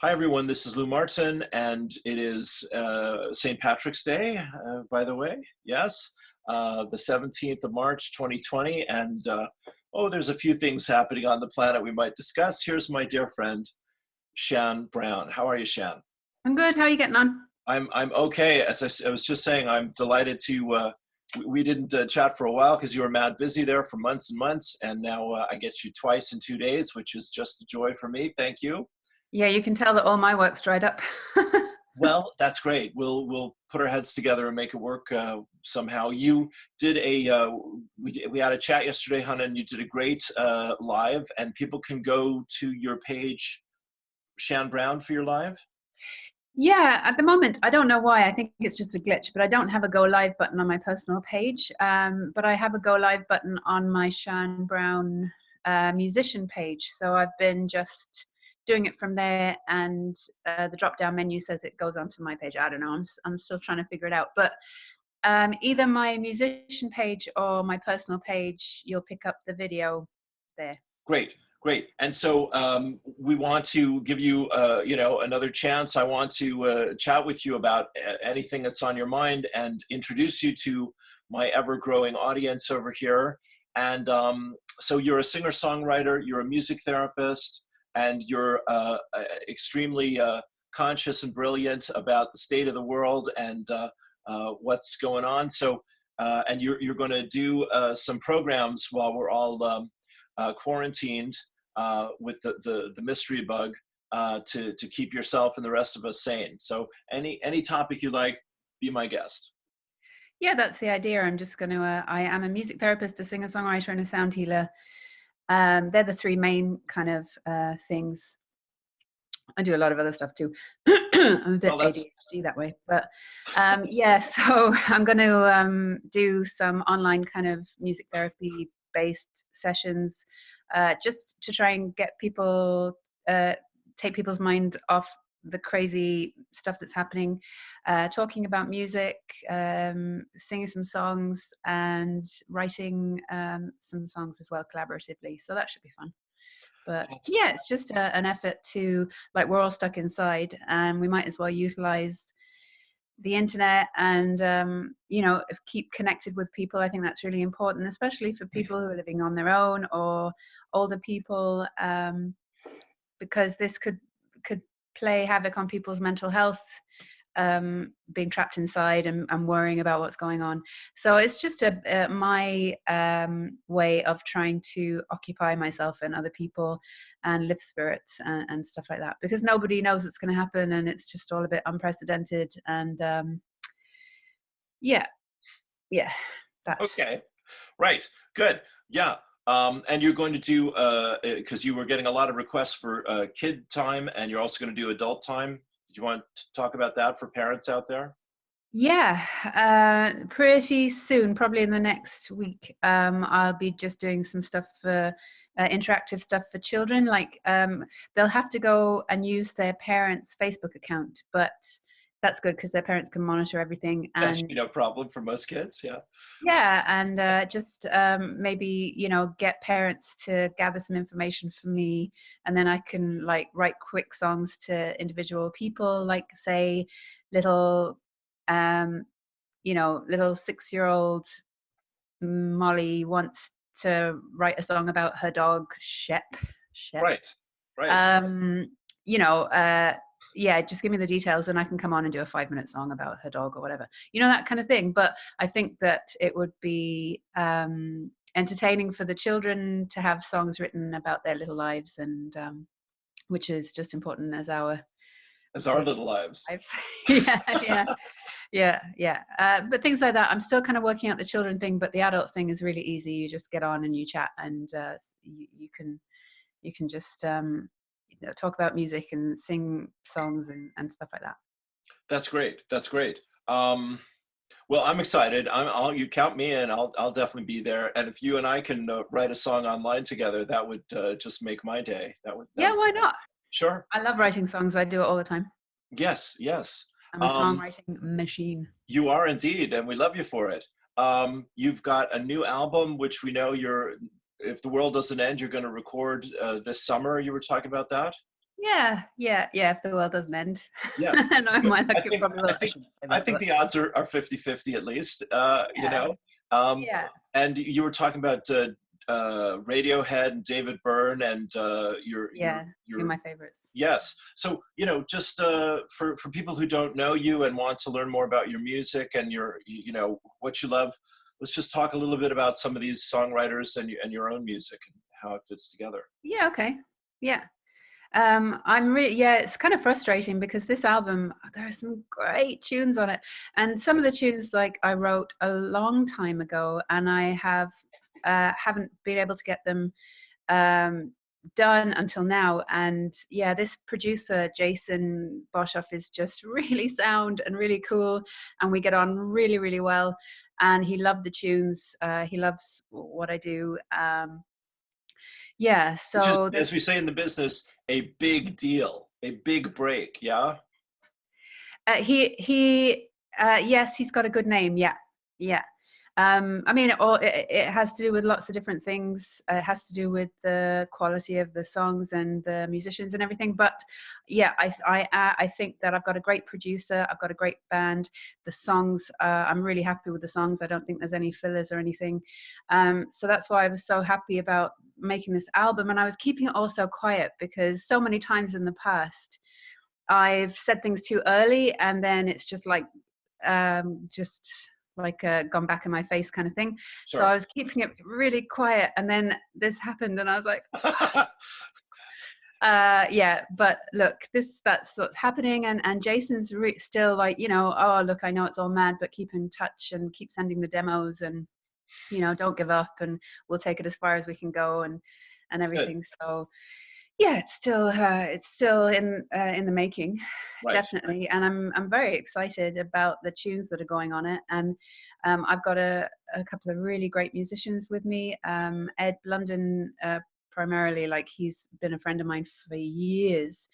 Hi, everyone. This is Lou Martin, and it is St. Patrick's Day, by the way. Yes, the 17th of March, 2020. And there's a few things happening on the planet we might discuss. Here's my dear friend, Sian Brown. How are you, Sian? I'm good. How are you getting on? I'm okay. As I was just saying, I'm delighted to. We didn't chat for a while because you were mad busy there for months and months, and now I get you twice in 2 days, which is just a joy for me. Thank you. Yeah, you can tell that all my work's dried up. Well, that's great. We'll put our heads together and make it work somehow. You did we had a chat yesterday, Hannah, and you did a great live, and people can go to your page, Sian Brown, for your live. Yeah, at the moment, I don't know why. I think it's just a glitch, but I don't have a go live button on my personal page. But I have a go live button on my Sian Brown musician page. So I've been just doing it from there, and the drop down menu says it goes onto my page. I don't know. I'm still trying to figure it out. But either my musician page or my personal page, you'll pick up the video there. Great. And so we want to give you, another chance. I want to chat with you about anything that's on your mind and introduce you to my ever-growing audience over here. And so you're a singer-songwriter, you're a music therapist, and you're extremely conscious and brilliant about the state of the world and what's going on. So, and you're going to do some programs while we're all quarantined with the mystery bug to keep yourself and the rest of us sane. So any topic you like, be my guest. Yeah, that's the idea. I'm just going to, I am a music therapist, a singer-songwriter, and a sound healer. They're the three main kind of things. I do a lot of other stuff too. I'm a bit ADHD that way, but yeah, so I'm going to do some online kind of music therapy based sessions just to try and get people, take people's mind off the crazy stuff that's happening, talking about music, singing some songs, and writing some songs as well collaboratively. So that should be fun. But yeah, it's just an effort to, like, we're all stuck inside, and we might as well utilize the internet and keep connected with people. I think that's really important, especially for people who are living on their own or older people, because this could play havoc on people's mental health, being trapped inside and worrying about what's going on. So it's just my way of trying to occupy myself and other people and lift spirits and stuff like that, because nobody knows what's going to happen, and it's just all a bit unprecedented. And that. Okay, right, good, yeah. And you're going to do, because you were getting a lot of requests for kid time, and you're also going to do adult time. Do you want to talk about that for parents out there? Yeah, pretty soon, probably in the next week. I'll be just doing some stuff for interactive stuff for children. Like they'll have to go and use their parents' Facebook account, but that's good because their parents can monitor everything. And that should be no problem for most kids. Yeah, and just maybe get parents to gather some information for me, and then I can like write quick songs to individual people, like say little 6-year-old Molly wants to write a song about her dog Shep. Right. Yeah, just give me the details and I can come on and do a 5-minute song about her dog or whatever, that kind of thing. But I think that it would be entertaining for the children to have songs written about their little lives, and which is just important as our little lives. Yeah. But things like that, I'm still kind of working out the children thing, but the adult thing is really easy. You just get on and you chat, and you can just talk about music and sing songs and stuff like that. That's great. Well, I'm excited. You count me in. I'll definitely be there. And if you and I can write a song online together, that would just make my day. Why not? Sure. I love writing songs. I do it all the time. Yes. I'm a songwriting machine. You are indeed, and we love you for it. You've got a new album, which we know if the world doesn't end, you're going to record this summer. You were talking about that? Yeah. If the world doesn't end. Yeah. No, my luck, I it think probably will. I I think shouldn't say I that, think but the odds are 50-50 at least. You yeah, know, um, yeah, and you were talking about Radiohead and David Byrne and yeah. Two of your my favorites. yes. So just for people who don't know you and want to learn more about your music and what you love, let's just talk a little bit about some of these songwriters and your own music and how it fits together. Yeah. Okay. Yeah. It's kind of frustrating because this album, there are some great tunes on it, and some of the tunes like I wrote a long time ago, and I haven't been able to get them done until now. And yeah, this producer Jason Boshoff is just really sound and really cool, and we get on really, really well. And he loved the tunes. He loves what I do. Yeah, Which is, so as this we say in the business, a big deal, a big break. Yeah. he yes, he's got a good name. Yeah, yeah. I mean, it has to do with lots of different things. It has to do with the quality of the songs and the musicians and everything. But yeah, I think that I've got a great producer. I've got a great band. The songs, I'm really happy with the songs. I don't think there's any fillers or anything. So that's why I was so happy about making this album. And I was keeping it all so quiet because so many times in the past I've said things too early, and then it's just like gone back in my face kind of thing. So Sure. I was keeping it really quiet, and then this happened, and I was like, yeah. But look, that's what's happening, and Jason's still like, oh look, I know it's all mad, but keep in touch and keep sending the demos, and don't give up, and we'll take it as far as we can go, and Good. everything. So yeah, it's still in the making, Right. definitely, and I'm very excited about the tunes that are going on it. And I've got a couple of really great musicians with me. Ed Blunden, primarily, like he's been a friend of mine for years,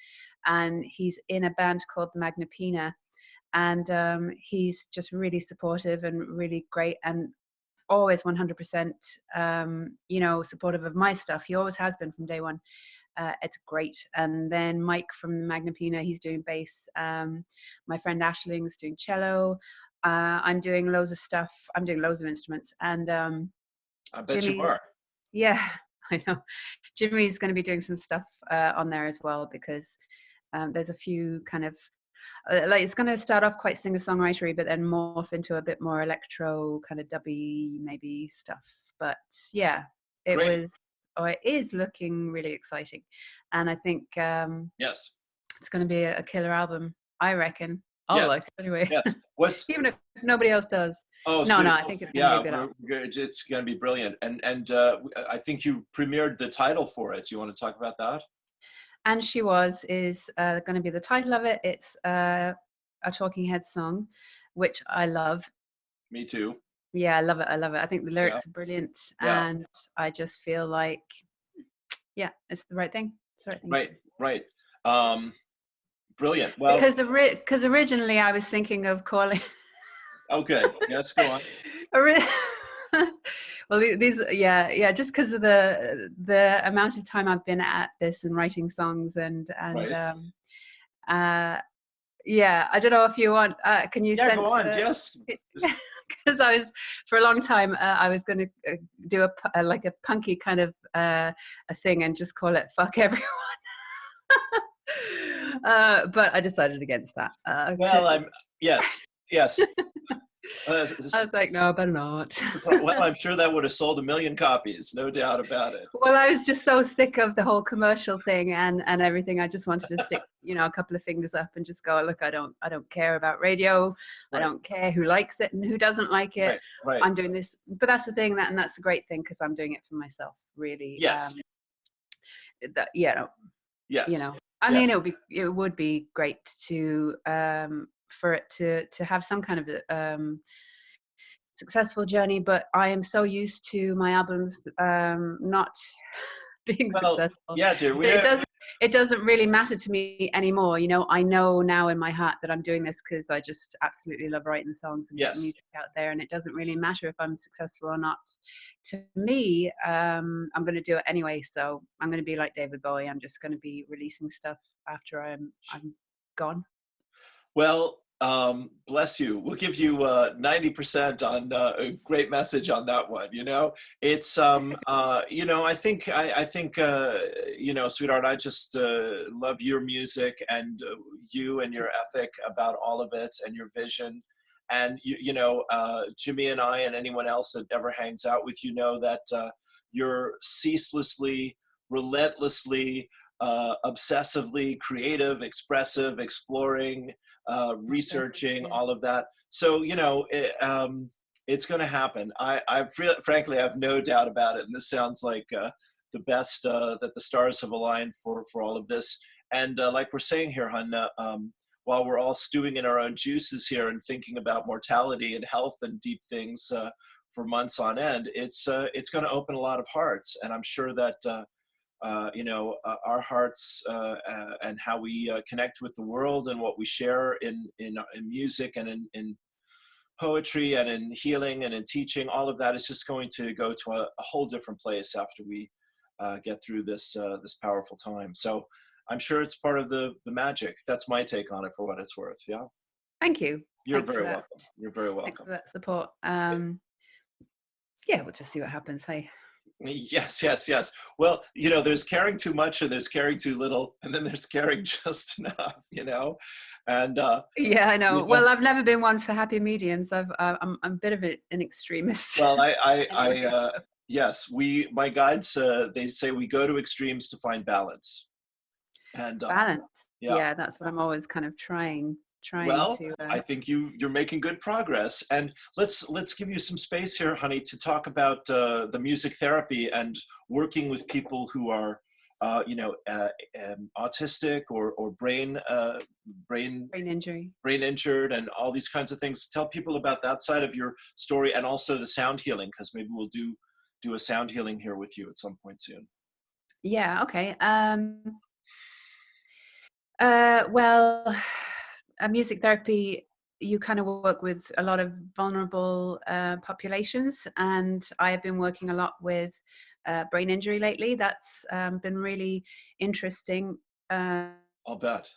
and he's in a band called the Magnapina, and he's just really supportive and really great, and always 100% supportive of my stuff. He always has been from day one. It's great. And then Mike from Magnapina, he's doing bass. My friend Ashling's doing cello. I'm doing loads of stuff. I'm doing loads of instruments. And I bet you Jimmy, are. yeah, I know. Jimmy's going to be doing some stuff on there as well, because there's a few kind of like, it's going to start off quite singer-songwritery, but then morph into a bit more electro kind of dubby maybe stuff. But yeah, Great. it is looking really exciting, and I think Yes. it's going to be a killer album. I reckon. I'll Yes. like it anyway. Yes. What's Even if nobody else does. Oh, No, sweet. I think it's going to be Yeah, a good album. it's going to be brilliant. And I think you premiered the title for it. Do you want to talk about that? And She Was is going to be the title of it. It's a Talking Heads song, which I love. Me too. Yeah, I love it. I love it. I think the Yeah. lyrics are brilliant, Yeah. and I just feel like, yeah, it's the right thing. It's the right thing. Right. Right. Brilliant. Well, Because originally I was thinking of calling. okay. Yes, go on. Well, just because of the amount of time I've been at this and writing songs Right. yeah, I don't know if you want. Can you Yeah, sense? go on. Yes. Because I was, for a long time, I was going to do like a punky kind of a thing and just call it "Fuck Everyone." But I decided against that. Well, yes. I was like, no, better not. Well, I'm sure that would have sold 1 million copies, no doubt about it. Well, I was just so sick of the whole commercial thing and everything. I just wanted to stick, a couple of fingers up and just go, look, I don't care about radio. Right. I don't care who likes it and who doesn't like it. Right. I'm doing this, but that's the thing, and that's a great thing, because I'm doing it for myself, really. Yes. Yes. I mean, it would be great to for it to have some kind of successful journey, but I am so used to my albums not being successful. Yeah, dear. it doesn't really matter to me anymore. You know, I know now in my heart that I'm doing this because I just absolutely love writing songs and getting Yes. music out there, and it doesn't really matter if I'm successful or not. To me, I'm going to do it anyway. So I'm going to be like David Bowie. I'm just going to be releasing stuff after I'm gone. Well, bless you. We'll give you 90% on a great message on that one. You know, it's you know, I think you know, sweetheart, I just love your music and you and your ethic about all of it and your vision. And you know, Jimmy and I and anyone else that ever hangs out with you know that you're ceaselessly, relentlessly, obsessively creative, expressive, exploring, researching, all of that. So, you know, it's going to happen. Frankly, I have no doubt about it. And this sounds like the best that the stars have aligned for all of this. And like we're saying here, hun, while we're all stewing in our own juices here and thinking about mortality and health and deep things for months on end, it's going to open a lot of hearts. And I'm sure that you know, our hearts and how we connect with the world and what we share in music and in poetry and in healing and in teaching, all of that is just going to go to a whole different place after we get through this this powerful time. So I'm sure it's part of the magic. That's my take on it, for what it's worth. Yeah. Thank you. You're Thanks very for that. welcome. You're very Thanks for welcome. that support. Yeah, we'll just see what happens. Hey. Yes, yes, yes. Well, you know, there's caring too much and there's caring too little, and then there's caring just enough, you know? And, Yeah, I know. you Well, know, I've never been one for happy mediums. I'm a bit of an extremist. well, Anyway, yes, my guides, they say we go to extremes to find balance. And, balance. yeah. Yeah, that's what I'm always kind of trying Well, to. I think you're making good progress, and let's give you some space here, honey, to talk about the music therapy and working with people who are, you know, autistic or brain Brain injury. brain injured, and all these kinds of things. Tell people about that side of your story, and also the sound healing, because maybe we'll do a sound healing here with you at some point soon. Yeah. Okay. Well, music therapy, you kind of work with a lot of vulnerable populations, and I have been working a lot with brain injury lately. That's been really interesting. I'll bet.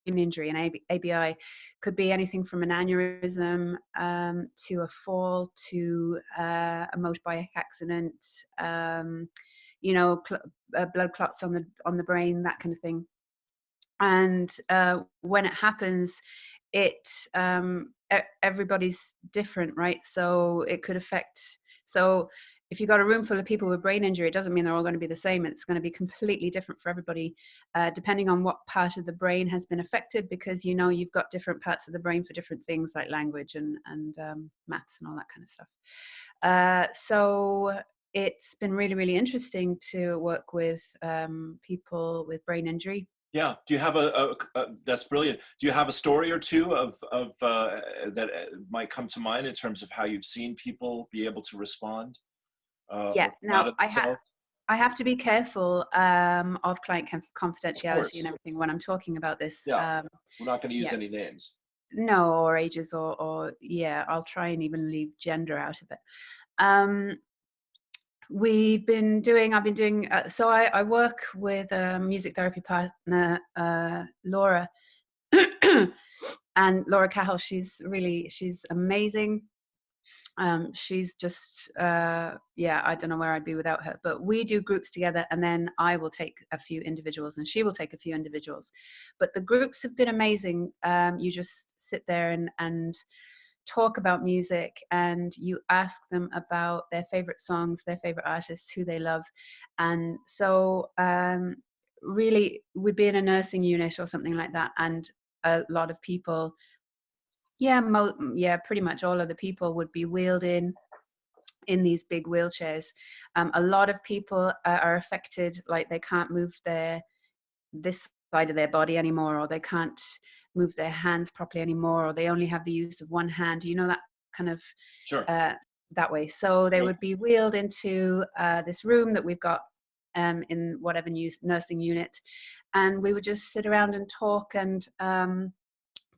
Brain injury and ABI could be anything from an aneurysm to a fall to a motorbike accident. You know, blood clots on the brain, that kind of thing. And when it happens, it everybody's different, right? So it could affect. So if you've got a room full of people with brain injury, it doesn't mean they're all going to be the same. It's going to be completely different for everybody, depending on what part of the brain has been affected, because you know you've got different parts of the brain for different things like language and maths and all that kind of stuff. So it's been really, really interesting to work with people with brain injury. Yeah. Do you have that's brilliant. Do you have a story or two of that might come to mind in terms of how you've seen people be able to respond? Yeah. Or come out Now of themselves? I have to be careful of client Of confidentiality course. and everything when I'm talking about this. Yeah. We're not going to use Yeah. any names. No, or ages, or yeah, I'll try and even leave gender out of it. Um, I've been doing, so I work with a music therapy partner, Laura, and Laura Cahill. She's amazing. She's just, yeah, I don't know where I'd be without her, but we do groups together, and then I will take a few individuals and she will take a few individuals. But the groups have been amazing. You just sit there and talk about music, and you ask them about their favorite songs, their favorite artists, who they love. And so really, we'd be in a nursing unit or something like that, and a lot of people, yeah, pretty much all of the people would be wheeled in these big wheelchairs. A lot of people are affected, like they can't move this side of their body anymore, or they can't move their hands properly anymore, or they only have the use of one hand, you know, that kind of Sure. that way. So they Yep. would be wheeled into this room that we've got in whatever nursing unit, and we would just sit around and talk and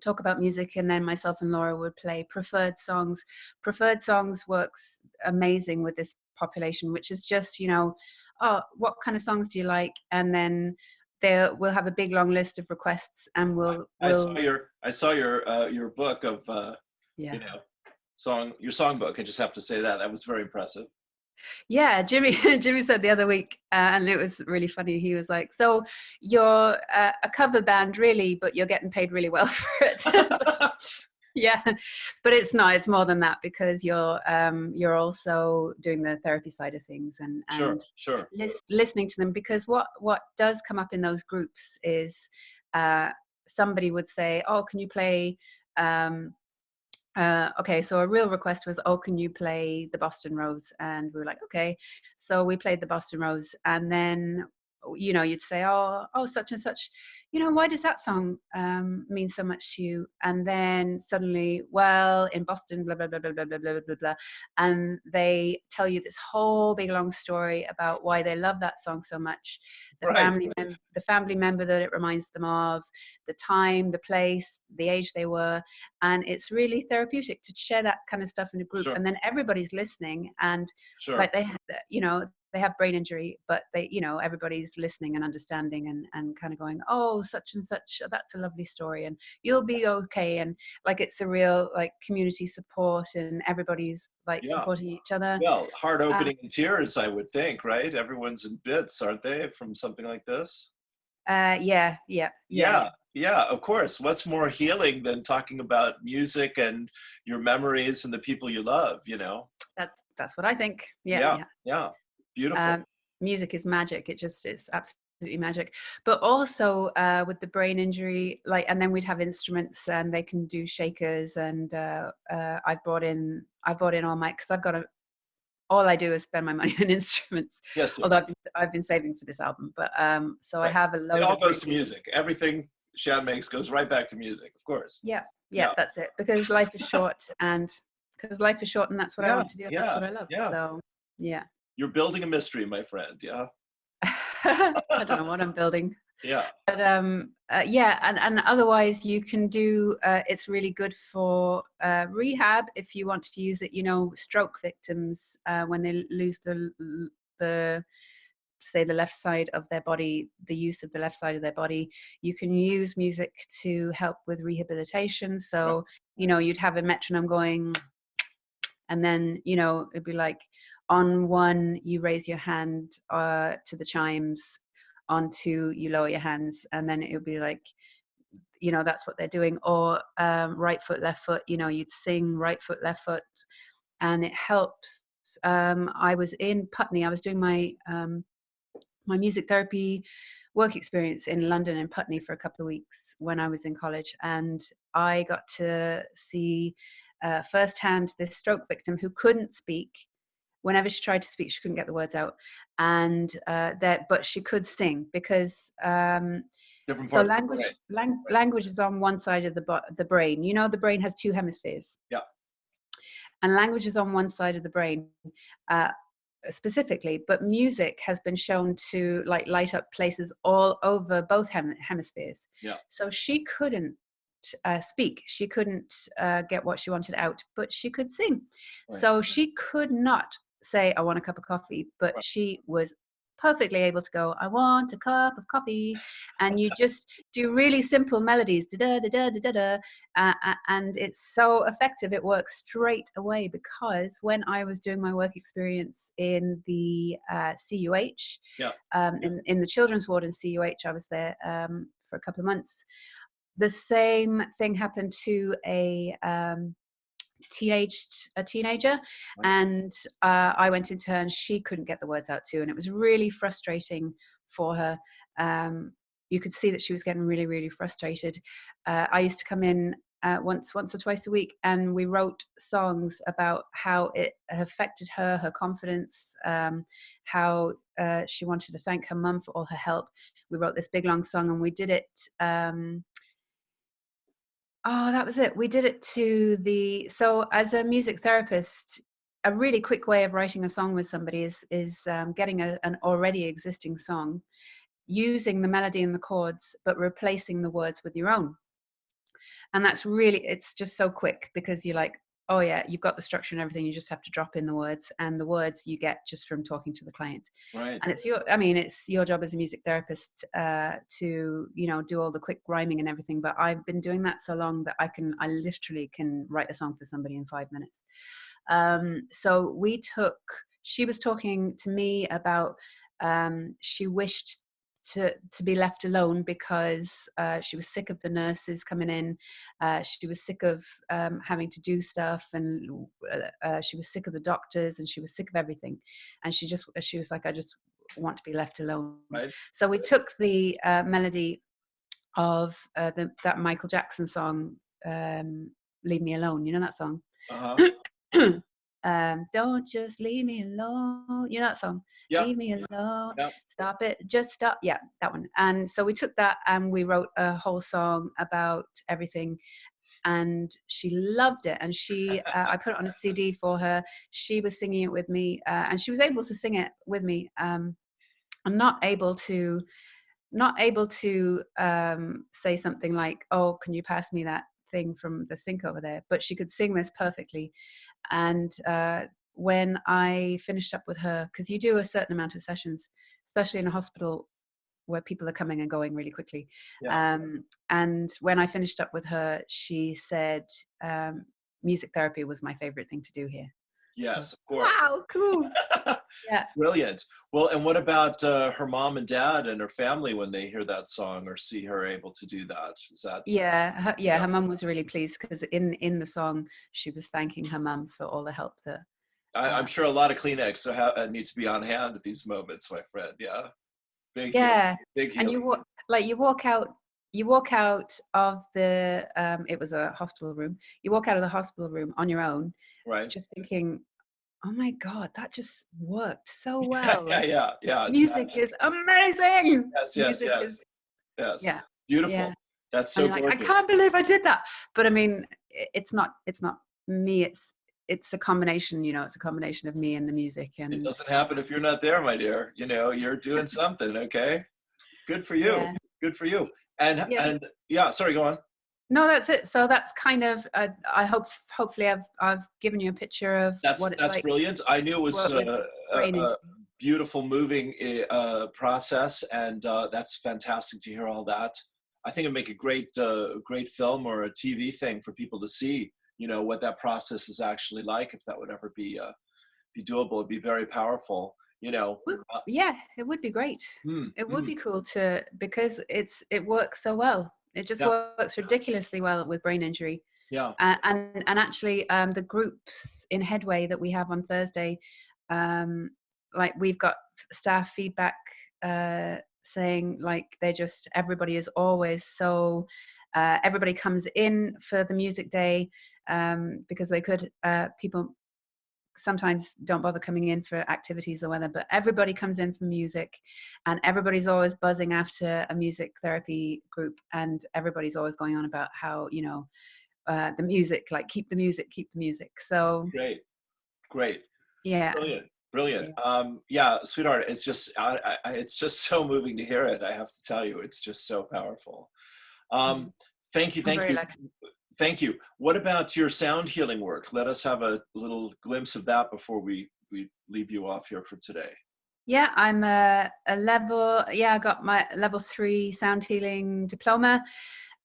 talk about music, and then myself and Laura would play preferred songs. Preferred songs works amazing with this population, which is just, oh, what kind of songs do you like? And then we'll have a big long list of requests, and I saw your book of yeah. your songbook. I just have to say that was very impressive. Yeah, Jimmy said the other week, and it was really funny. He was like, "So you're a cover band, really, but you're getting paid really well for it." Yeah, but it's not. It's more than that, because you're also doing the therapy side of things, and sure. Listening to them, because what does come up in those groups is somebody would say, "Oh, can you play?" Okay, so a real request was, "Oh, can you play the Boston Rose?" And we were like, "Okay." So we played the Boston Rose, and then you'd say, "Oh, such and such, why does that song mean so much to you?" And then suddenly, well, in Boston, blah blah blah blah blah blah blah blah blah, and they tell you this whole big long story about why they love that song so much, the family member that it reminds them of, the time, the place, the age they were, and it's really therapeutic to share that kind of stuff in a group. Sure. And then everybody's listening, and sure. like they have brain injury, but everybody's listening and understanding and kind of going, "Oh, such and such, that's a lovely story, and you'll be okay." And like, it's a real like community support, and everybody's like supporting each other. Well, heart opening in tears, I would think, right? Everyone's in bits, aren't they, from something like this? Yeah, of course. What's more healing than talking about music and your memories and the people you love, That's what I think. Yeah. Beautiful. Music is magic. It just is absolutely magic. But also with the brain injury, and then we'd have instruments, and they can do shakers, and I've brought in all my, because all I do is spend my money on instruments. Yes. Although I've been saving for this album, but so right. I have a load. It all goes to music. Everything Sian makes goes right back to music, of course. Yeah, that's it. Because life is short, and that's what I want to do. And that's what I love. Yeah. So yeah. You're building a mystery, my friend. Yeah. I don't know what I'm building. Yeah. But and otherwise you can do. It's really good for rehab if you want to use it. Stroke victims, when they lose the say the left side of their body, the use of the left side of their body, you can use music to help with rehabilitation. So you'd have a metronome going, and then it'd be like, on 1 you raise your hand to the chimes, on 2 you lower your hands, and then it would be like, that's what they're doing. Or right foot, left foot, you'd sing right foot, left foot, and it helps. I was in Putney. I was doing my my music therapy work experience in London and Putney for a couple of weeks when I was in college, and I got to see firsthand this stroke victim who couldn't speak. Whenever she tried to speak, she couldn't get the words out, and but she could sing, because so language is on one side of the brain. The brain has 2 hemispheres. Yeah. And language is on one side of the brain, specifically, but music has been shown to light up places all over both hemispheres. Yeah. So she couldn't speak, she couldn't get what she wanted out, but she could sing. Right. So she could not say, "I want a cup of coffee," but right. She was perfectly able to go, "I want a cup of coffee," and you just do really simple melodies, da da da da da da, and it's so effective. It works straight away, because when I was doing my work experience in the CUH, in the children's ward in CUH, I was there for a couple of months. The same thing happened to a teenager, and I went into her, and she couldn't get the words out too, and it was really frustrating for her. You could see that she was getting really, really frustrated. I used to come in once or twice a week, and we wrote songs about how it affected her confidence, how she wanted to thank her mum for all her help. We wrote this big long song, and we did it. That was it. We did it so as a music therapist, a really quick way of writing a song with somebody is getting an already existing song, using the melody and the chords, but replacing the words with your own. And that's really, it's just so quick, because you're like, oh yeah, you've got the structure and everything, you just have to drop in the words, and the words you get just from talking to the client. Right. And it's your job as a music therapist to, you know, do all the quick rhyming and everything, but I've been doing that so long that I literally can write a song for somebody in 5 minutes. So she was talking to me about, she wished to be left alone because she was sick of the nurses coming in. She was sick of having to do stuff, and she was sick of the doctors, and she was sick of everything. And she was like, I just want to be left alone. Right. So we took the melody of that Michael Jackson song, "Leave Me Alone." You know that song? Uh-huh. Don't just leave me alone. You know that song? Yep. Leave me alone. Yep. Stop it. Just stop. Yeah, that one. And so we took that and we wrote a whole song about everything. And she loved it. And I put it on a CD for her. She was singing it with me, and she was able to sing it with me. I'm not able to say something like, "Oh, can you pass me that thing from the sink over there?" But she could sing this perfectly. And when I finished up with her, because you do a certain amount of sessions, especially in a hospital where people are coming and going really quickly. Yeah. And when I finished up with her, she said, music therapy was my favorite thing to do here. Yes, So, of course. wow, cool. Yeah. Brilliant. Well, and what about her mom and dad and her family when they hear that song or see her able to do that? Is that? Yeah, her mum was really pleased, because in the song she was thanking her mum for all the help that. I'm sure a lot of Kleenex need to be on hand at these moments, my friend. Yeah. Big healing. Yeah, Big and healing. you walk out of the it was a hospital room. You walk out of the hospital room on your own, Right. just thinking, oh my God, that just worked so well. Yeah. It's Music is amazing. Music is, Yes. yeah, Beautiful. yeah. That's And so you're like, I gorgeous. can't believe I did that. But I mean, it's not me. It's a combination. You know, it's a combination of me and the music. It And doesn't happen if you're not there, my dear. You know, you're doing something, okay? Good for you. yeah, Good for you. And yeah. yeah, sorry, go on. No, that's it. So that's kind of. I hopefully I've given you a picture of what it's That's like brilliant. I knew it to was work with brain a injury. beautiful, moving process, and that's fantastic to hear all that. I think it'd make a great film or a TV thing for people to see. You know what that process is actually like. If that would ever be doable, it'd be very powerful. You know. Yeah, it would be great. It would be cool because it works so well. It just Yeah. works ridiculously well with brain injury. Yeah. And actually, the groups in Headway that we have on Thursday, like we've got staff feedback saying like everybody is always so. Everybody comes in for the music day because people sometimes don't bother coming in for activities or whatever, but everybody comes in for music, and everybody's always buzzing after a music therapy group, and everybody's always going on about how, you know, the music, like keep the music. So Great. yeah. Brilliant. Yeah, sweetheart, it's just so moving to hear it. I have to tell you, it's just so powerful. Thank you. I'm very lucky. Thank you. What about your sound healing work? Let us have a little glimpse of that before we leave you off here for today. Yeah, I'm a level. Yeah, I got my level 3 sound healing diploma,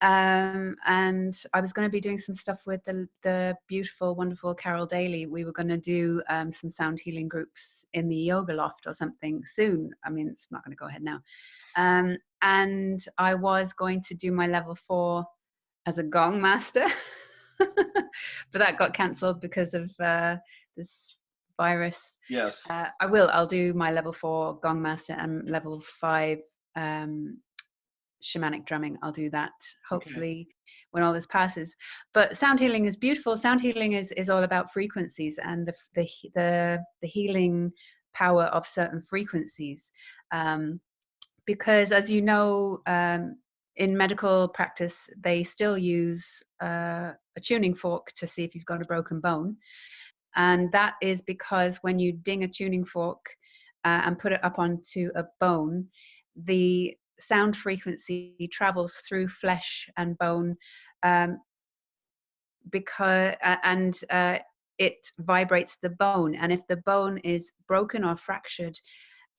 and I was going to be doing some stuff with the beautiful, wonderful Carol Daly. We were going to do some sound healing groups in the yoga loft or something soon. I mean, it's not going to go ahead now. And I was going to do my level 4 as a gong master, but that got cancelled because of this virus. Yes. I'll do my level 4 gong master and level 5 shamanic drumming. I'll do that hopefully when all this passes. But sound healing is beautiful. Sound healing is all about frequencies and the healing power of certain frequencies. Because as you know, in medical practice, they still use a tuning fork to see if you've got a broken bone. And that is because when you ding a tuning fork and put it up onto a bone, the sound frequency travels through flesh and bone, um, because it vibrates the bone. And if the bone is broken or fractured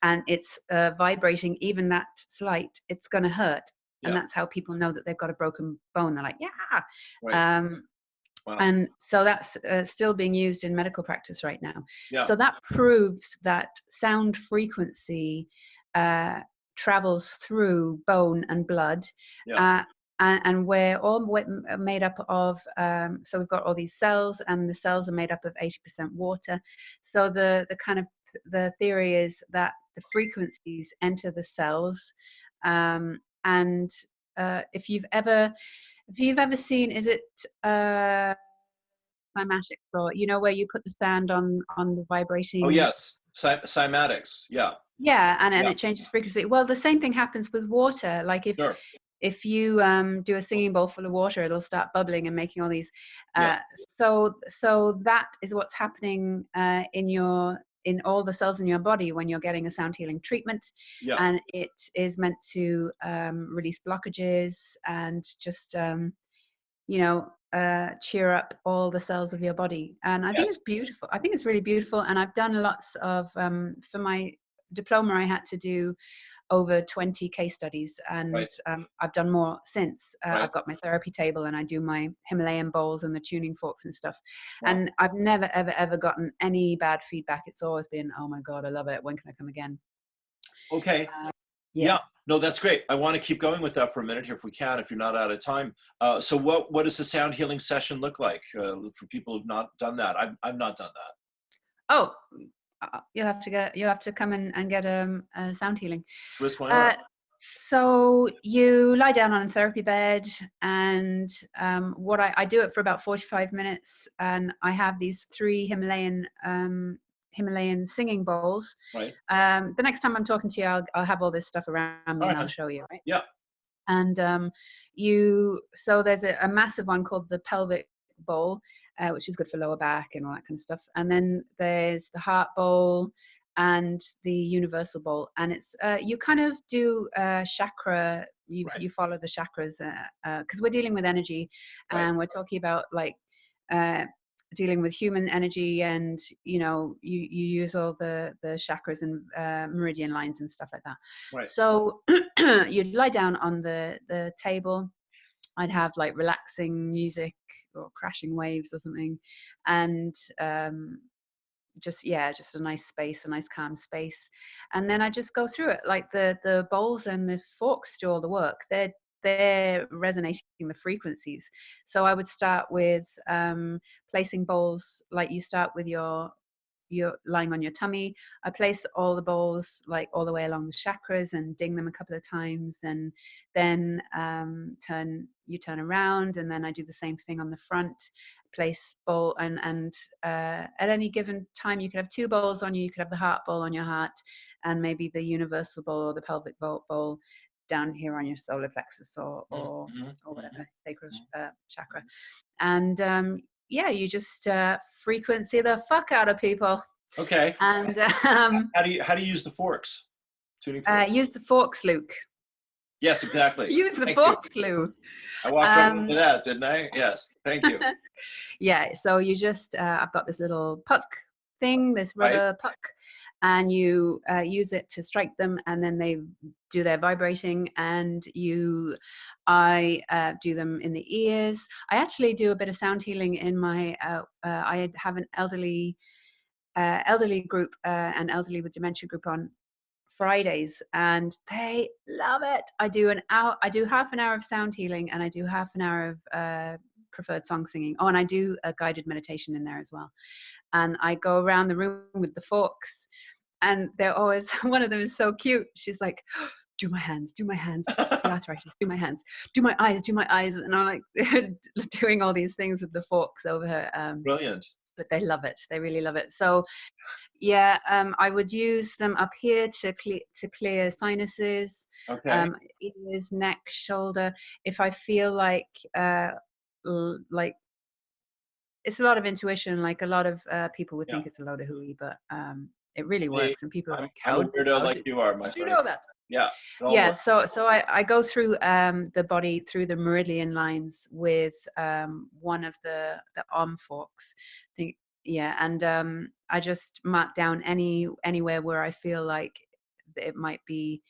and it's vibrating even that slight, it's going to hurt. And Yeah. that's how people know that they've got a broken bone. They're like, yeah. Right. Wow. And so that's still being used in medical practice right now. Yeah. So that proves that sound frequency travels through bone and blood. Yeah. And we're all made up of, so we've got all these cells, and the cells are made up of 80% water. So the kind of the theory is that the frequencies enter the cells, and if you've ever seen, is it cymatics, or where you put the sand on the vibrating? Oh yes, cymatics. Yeah. Yeah, and Yeah. it changes frequency. Well, the same thing happens with water. Like Sure. if you do a singing bowl full of water, it'll start bubbling and making all these. Yes. So that is what's happening in all the cells in your body when you're getting a sound healing treatment. Yeah. And it is meant to release blockages and just cheer up all the cells of your body. And I think it's beautiful. I think it's really beautiful. And I've done lots of for my diploma, I had to do over 20 case studies, and I've done more since. I've got my therapy table, and I do my Himalayan bowls and the tuning forks and stuff. Wow. And I've never ever gotten any bad feedback. It's always been, oh my God, I love it, when can I come again? Okay. Yeah. No, that's great. I want to keep going with that for a minute here if we can, if you're not out of time. So what does a sound healing session look like for people who've not done that? I've not done that. Oh, you'll have to come in and get a sound healing. Twist my arm. So you lie down on a therapy bed, and what I do it for about 45 minutes, and I have these 3 Himalayan singing bowls. Right. The next time I'm talking to you, I'll have all this stuff around me, and I'll show you. Right. Yeah. And so there's a massive one called the pelvic bowl, which is good for lower back and all that kind of stuff. And then there's the heart bowl and the universal bowl. And it's you kind of do chakra. You follow the chakras because we're dealing with energy, and we're talking about like dealing with human energy, and you use all the chakras and meridian lines and stuff like that. Right. So you'd lie down on the table. I'd have like relaxing music or crashing waves or something, and just a nice space, a nice calm space. And then I just go through it. Like the bowls and the forks do all the work. They're resonating the frequencies. So I would start with placing bowls, like you start with you're lying on your tummy. I place all the bowls like all the way along the chakras and ding them a couple of times, and then turn around, and then I do the same thing on the front. Place bowl, and at any given time you could have 2 bowls on you. You could have the heart bowl on your heart, and maybe the universal bowl or the pelvic bowl down here on your solar plexus or whatever sacral chakra. And you just frequency the fuck out of people. Okay. And how do you use the forks? Tuning forks? Use the forks, Luke. Yes, exactly. Use the forks, Luke. I walked right into that, didn't I? Yes. Thank you. Yeah. So you just I've got this little puck thing, this rubber puck, and you use it to strike them, and then they do their vibrating, and I do them in the ears. I actually do a bit of sound healing in my I have an elderly group, an elderly with dementia group on Fridays, and they love it. I do half an hour of sound healing, and I do half an hour of preferred song singing. Oh, and I do a guided meditation in there as well. And I go around the room with the forks, and they're always, one of them is so cute. She's like, do my hands, the arthritis, do my hands, do my eyes. And I'm like doing all these things with the forks over her. Brilliant. But they love it. They really love it. So yeah, I would use them up here to clear sinuses, ears, neck, shoulder. If I feel like it's a lot of intuition. Like a lot of people would Yeah. think it's a load of hooey, but it really Me, works. And people are like, I'm a weirdo how like you are, my did you friend. know that? Yeah, it all Yeah, works. so I go through the body through the meridian lines with one of the arm forks. The, yeah, and I just mark down anywhere where I feel like it might be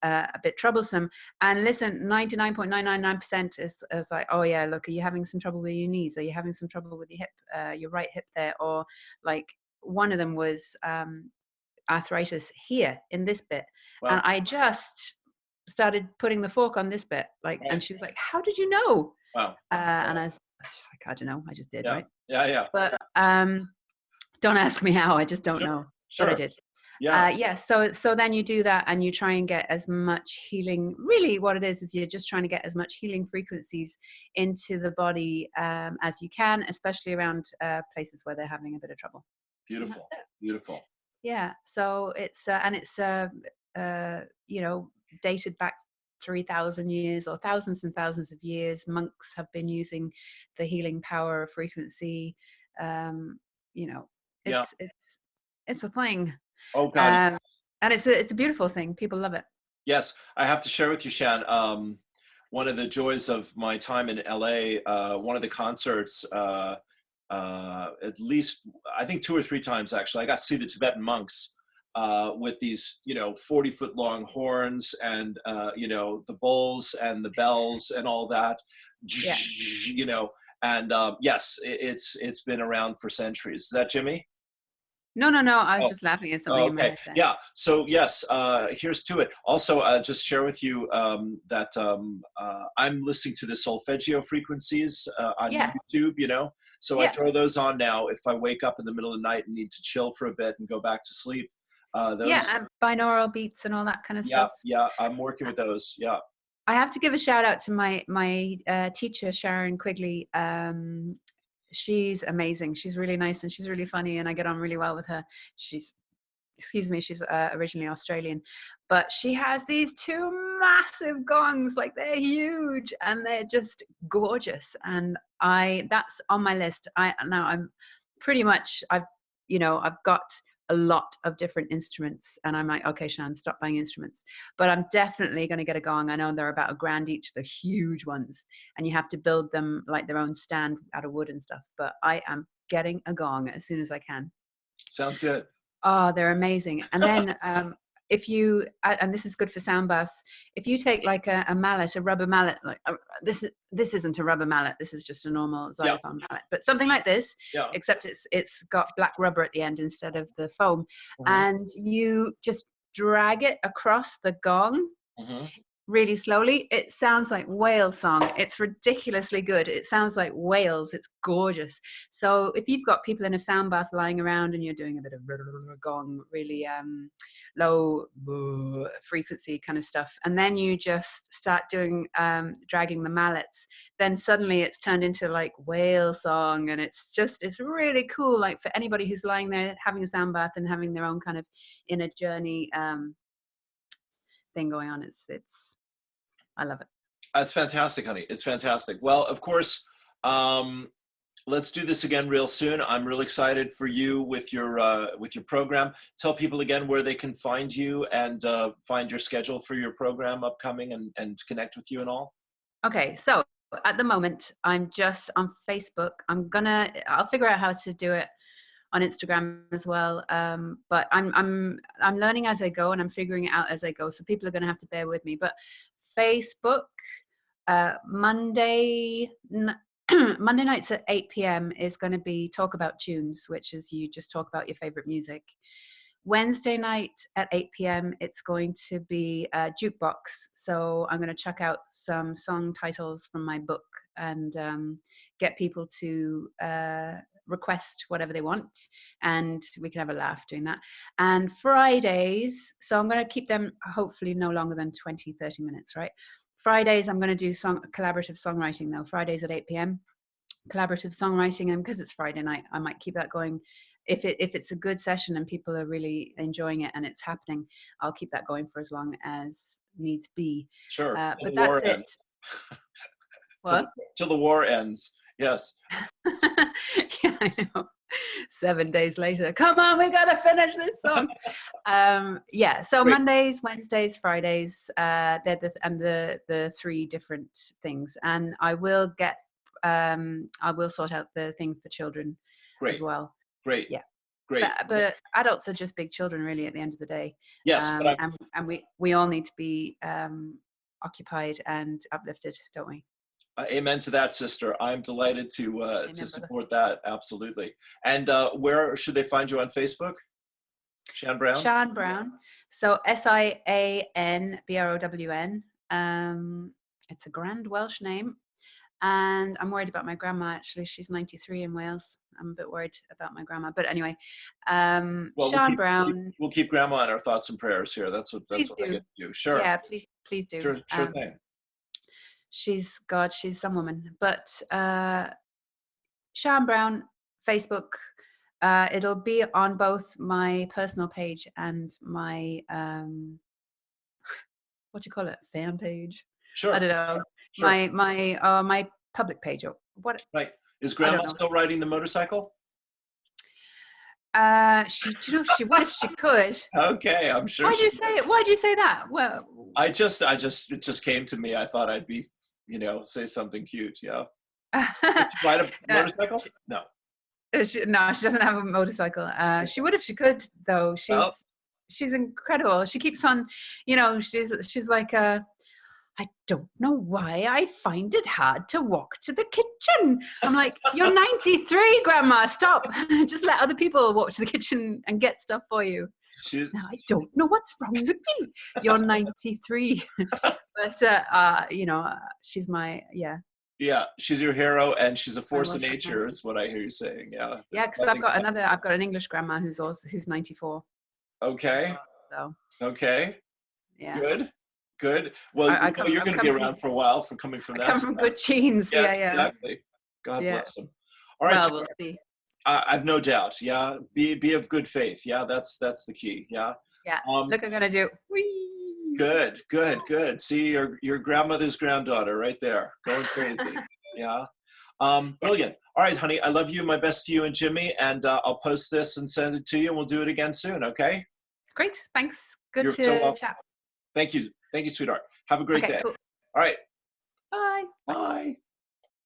a bit troublesome. And listen, 99.999% is like, oh yeah, look, are you having some trouble with your knees? Are you having some trouble with your hip, your right hip there? Or like one of them was arthritis here in this bit, and Well, I just started putting the fork on this bit, like, and right. she was like, how did you know? Wow. And I was just like, I don't know, I just did, Yeah. right? Yeah. Yeah. But don't ask me how, I just don't Sure. know, but I Sure. did. Yeah. Yeah, so then you do that and you try and get as much healing. Really what it is you're just trying to get as much healing frequencies into the body as you can, especially around places where they're having a bit of trouble. And that's Beautiful. it. Beautiful. Yeah, so it's and it's you know, dated back 3,000 years or thousands and thousands of years. Monks have been using the healing power of frequency. Um, you know, Yeah. it's a thing, Oh God. um, and it's a beautiful thing. People love it. Yes, I have to share with you, Shan. One of the joys of my time in LA, one of the concerts, at least I think 2 or 3 times actually, I got to see the Tibetan monks with these, 40-foot long horns and, the bowls and the bells and all that, Yeah. and yes, it's been around for centuries. Is that Jimmy? No, no, no. I was Oh, just laughing at something oh, in my okay. head there. Yeah. So yes, here's to it. Also, just share with you that I'm listening to the solfeggio frequencies on Yeah, YouTube. So I yeah, throw those on now if I wake up in the middle of the night and need to chill for a bit and go back to sleep. yeah. Those. And binaural beats and all that kind of Yeah. stuff. Yeah. I'm working with those. Yeah. I have to give a shout out to my teacher, Sharon Quigley. She's amazing. She's really nice and she's really funny, and I get on really well with her. She's, excuse me, she's originally Australian, but she has these two massive gongs, like they're huge and they're just gorgeous. And that's on my list. I'm pretty much, I've got a lot of different instruments, and I'm like, okay, Shan, stop buying instruments. But I'm definitely going to get a gong. I know they're about $1,000 each, the huge ones, and you have to build them like their own stand out of wood and stuff. But I am getting a gong as soon as I can. Sounds good. Oh, they're amazing. And then if you, and this is good for sound baths, if you take like a mallet, a rubber mallet, like this isn't a rubber mallet, this is just a normal Yeah. xylophone mallet, but something like this, Yeah. except it's got black rubber at the end instead of the foam, Mhm. and you just drag it across the gong Mhm. really slowly. It sounds like whale song. It's ridiculously good. It sounds like whales. It's gorgeous. So if you've got people in a sound bath lying around and you're doing a bit of gong, really low frequency kind of stuff, and then you just start doing dragging the mallets, then suddenly it's turned into like whale song, and it's really cool. Like for anybody who's lying there having a sound bath and having their own kind of inner journey thing going on. It's I love it. That's fantastic, honey. It's fantastic. Well, of course, let's do this again real soon. I'm really excited for you with your program. Tell people again where they can find you and find your schedule for your program upcoming and connect with you and all. Okay, so at the moment, I'm just on Facebook. I'll figure out how to do it on Instagram as well. But I'm learning as I go, and I'm figuring it out as I go. So people are going to have to bear with me. But Facebook, Monday nights at 8 p.m. is going to be Talk About Tunes, which is you just talk about your favorite music. Wednesday night at 8 p.m. it's going to be a jukebox. So I'm going to chuck out some song titles from my book and get people to request whatever they want, and we can have a laugh doing that. And Fridays, so I'm going to keep them hopefully no longer than 20-30 minutes, right? Fridays I'm going to do collaborative songwriting though. Fridays at 8 p.m. collaborative songwriting, and because it's Friday night, I might keep that going. If it's a good session and people are really enjoying it and it's happening, I'll keep that going for as long as needs be. Sure. But that's it. What? Till the war ends. Yes. Yeah, I know. 7 days later, come on, we gotta finish this song. Yeah, so Great. Mondays, Wednesdays, Fridays, they're the three different things, and I will sort out the thing for children as Great. well. Great. Yeah, Great. but adults are just big children, really, at the end of the day. Yes, but And we all need to be occupied and uplifted, don't we? amen to that, sister. I'm delighted to Amen, brother. support that. Absolutely. And where should they find you on Facebook? Sian Brown? Sian Brown. So SIANBROWN. It's a grand Welsh name. And I'm worried about my grandma, actually. She's 93 in Wales. I'm a bit worried about my grandma. But anyway, Well, Sian Brown. we'll keep grandma in our thoughts and prayers here. That's what Please I do. get to do. Sure. Yeah, please do. Sure thing. She's some woman. But Sian Brown, Facebook. It'll be on both my personal page and my what do you call it, fan page? Sure. I don't know. Sure. My public page, or what? Right. Is grandma still riding the motorcycle? She would if she could. Okay, I'm sure. Why'd you say that? Well, it just came to me. I thought I'd be, say something cute. Yeah. Ride a motorcycle? No. No, she doesn't have a motorcycle. She would if she could, though. She's incredible. She keeps on, she's like, I don't know why I find it hard to walk to the kitchen. I'm like, you're 93, Grandma. Stop. Just let other people walk to the kitchen and get stuff for you. Now, I don't know what's wrong with me. You're 93. But, she's my, yeah. Yeah, she's your hero, and she's a force of nature. Is what I hear you saying. Yeah. Yeah, because I've got an English grandma who's 94. Okay. So. Okay. Yeah. Good. Well, you're going to be around for a while for coming from that. I come from good genes. Yes, yeah. Exactly. God bless them. All right. Well, so we'll see. I've no doubt. Yeah. Be of good faith. Yeah. That's the key. Yeah. Yeah. Look, I'm gonna do. Whee! Good. See your grandmother's granddaughter right there, going crazy. Yeah. Brilliant. All right, honey. I love you. My best to you and Jimmy. And I'll post this and send it to you, and we'll do it again soon. Okay. Great. Thanks. Good You're to so welcome. chat. Thank you, sweetheart. Have a great day. Cool. All right. Bye. Bye.